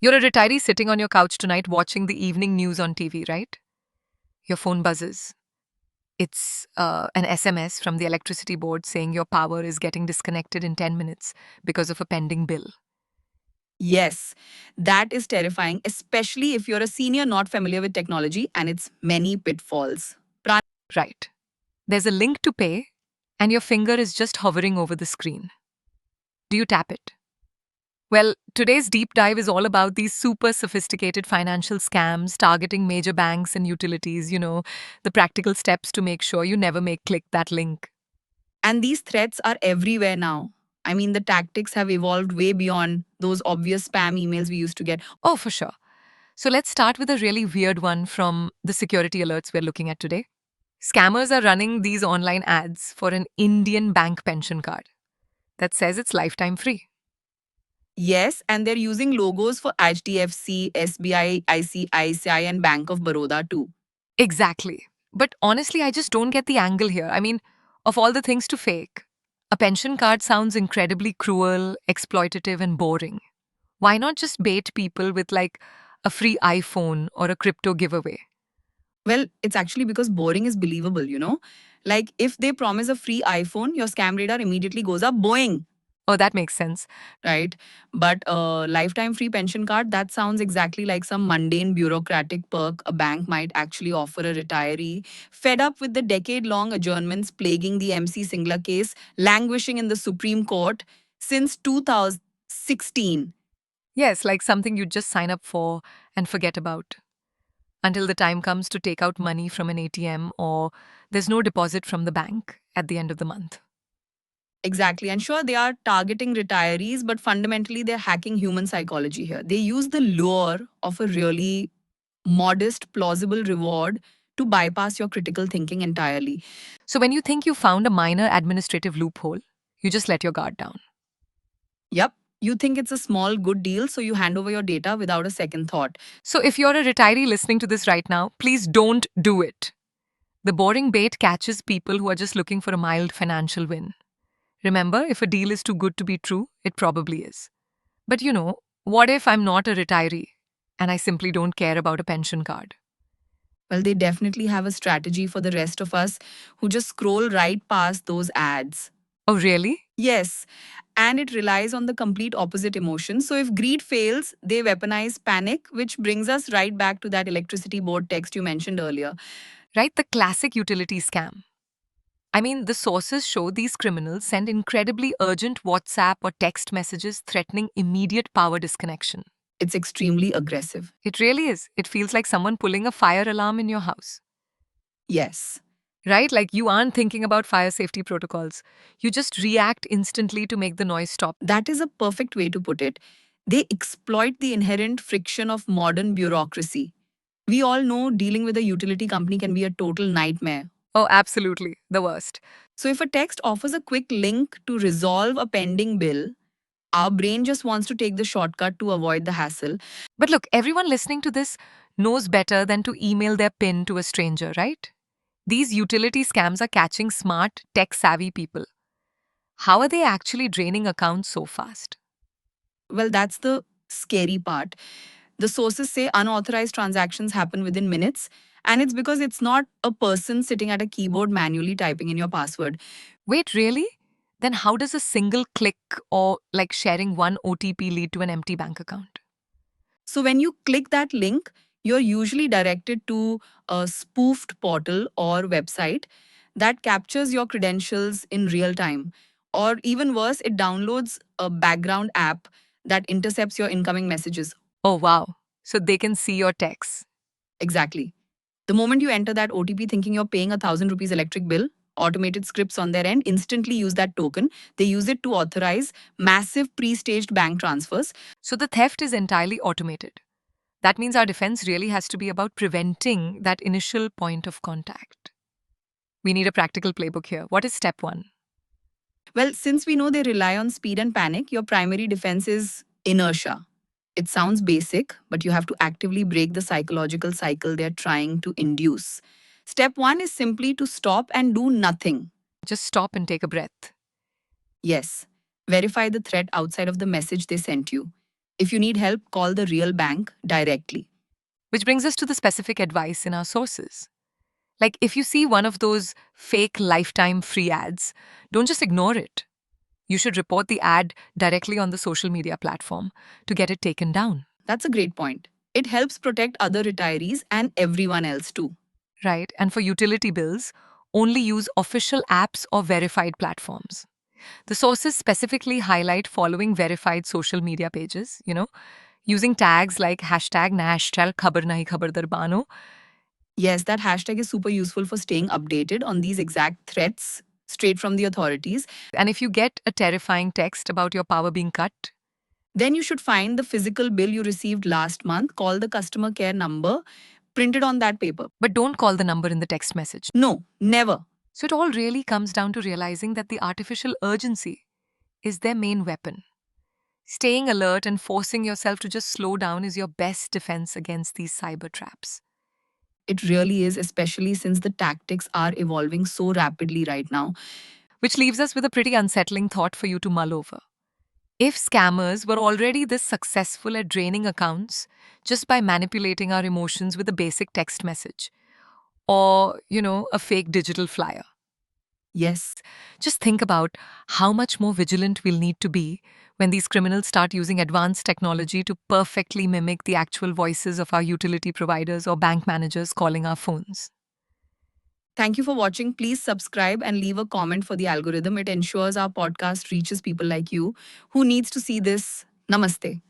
You're a retiree sitting on your couch tonight watching the evening news on TV, right? Your phone buzzes. It's an SMS from the electricity board saying your power is getting disconnected in 10 minutes because of a pending bill. Yes, that is terrifying, especially if you're a senior not familiar with technology and its many pitfalls. Right. There's a link to pay, and your finger is just hovering over the screen. Do you tap it? Well, today's deep dive is all about these super sophisticated financial scams targeting major banks and utilities, the practical steps to make sure you never make click that link. And these threats are everywhere now. I mean, the tactics have evolved way beyond those obvious spam emails we used to get. Oh, for sure. So let's start with a really weird one from the security alerts we're looking at today. Scammers are running these online ads for an Indian bank pension card that says it's lifetime free. Yes, and they're using logos for HDFC, SBI, ICICI, and Bank of Baroda too. Exactly. But honestly, I just don't get the angle here. I mean, of all the things to fake, a pension card sounds incredibly cruel, exploitative, and boring. Why not just bait people with like a free iPhone or a crypto giveaway? Well, it's actually because boring is believable. Like if they promise a free iPhone, your scam radar immediately goes up, Boeing, Oh, that makes sense. right? But a lifetime free pension card, that sounds exactly like some mundane bureaucratic perk a bank might actually offer a retiree, fed up with the decade long adjournments plaguing the MC Singla case, languishing in the Supreme Court since 2016. Yes, like something you just sign up for and forget about until the time comes to take out money from an ATM or there's no deposit from the bank at the end of the month. Exactly. And sure, they are targeting retirees, but fundamentally, they're hacking human psychology here. They use the lure of a really modest, plausible reward to bypass your critical thinking entirely. So when you think you found a minor administrative loophole, you just let your guard down. Yep. You think it's a small, good deal, so you hand over your data without a second thought. So if you're a retiree listening to this right now, please don't do it. The boring bait catches people who are just looking for a mild financial win. Remember, if a deal is too good to be true, it probably is. But what if I'm not a retiree and I simply don't care about a pension card? Well, they definitely have a strategy for the rest of us who just scroll right past those ads. Oh, really? Yes, and it relies on the complete opposite emotion. So if greed fails, they weaponize panic, which brings us right back to that electricity board text you mentioned earlier. Right? The classic utility scam. I mean, the sources show these criminals send incredibly urgent WhatsApp or text messages threatening immediate power disconnection. It's extremely aggressive. It really is. It feels like someone pulling a fire alarm in your house. Yes. Right? Like you aren't thinking about fire safety protocols. You just react instantly to make the noise stop. That is a perfect way to put it. They exploit the inherent friction of modern bureaucracy. We all know dealing with a utility company can be a total nightmare. Oh, absolutely. The worst. So, if a text offers a quick link to resolve a pending bill, our brain just wants to take the shortcut to avoid the hassle. But look, everyone listening to this knows better than to email their PIN to a stranger, right? These utility scams are catching smart, tech savvy people. How are they actually draining accounts so fast? Well, that's the scary part. The sources say unauthorized transactions happen within minutes, and it's because it's not a person sitting at a keyboard manually typing in your password. Wait, really? Then how does a single click or like sharing one OTP lead to an empty bank account? So when you click that link, you're usually directed to a spoofed portal or website that captures your credentials in real time. Or even worse, it downloads a background app that intercepts your incoming messages. Oh, wow. So they can see your texts. Exactly. The moment you enter that OTP thinking you're paying ₹1,000 electric bill, automated scripts on their end instantly use that token. They use it to authorize massive pre staged bank transfers. So the theft is entirely automated. That means our defense really has to be about preventing that initial point of contact. We need a practical playbook here. What is step one? Well, since we know they rely on speed and panic, your primary defense is inertia. It sounds basic, but you have to actively break the psychological cycle they're trying to induce. Step one is simply to stop and do nothing. Just stop and take a breath. Yes, verify the threat outside of the message they sent you. If you need help, call the real bank directly. Which brings us to the specific advice in our sources. Like, if you see one of those fake lifetime free ads, don't just ignore it. You should report the ad directly on the social media platform to get it taken down. That's a great point. It helps protect other retirees and everyone else too. Right? And for utility bills, only use official apps or verified platforms. The sources specifically highlight following verified social media pages, using tags like hashtag na hashtag KhabarNahiKhabardarBano. Yes, that hashtag is super useful for staying updated on these exact threats straight from the authorities. And if you get a terrifying text about your power being cut, Then you should find the physical bill you received last month, call the customer care number printed on that paper. but don't call the number in the text message. No, never. So it all really comes down to realizing that the artificial urgency is their main weapon. Staying alert and forcing yourself to just slow down is your best defense against these cyber traps. It really is, especially since the tactics are evolving so rapidly right now. Which leaves us with a pretty unsettling thought for you to mull over. If scammers were already this successful at draining accounts just by manipulating our emotions with a basic text message or, a fake digital flyer, Yes, just think about how much more vigilant we'll need to be when these criminals start using advanced technology to perfectly mimic the actual voices of our utility providers or bank managers calling our phones. thank you for watching. Please subscribe and leave a comment for the algorithm. It ensures our podcast reaches people like you who needs to see this. Namaste.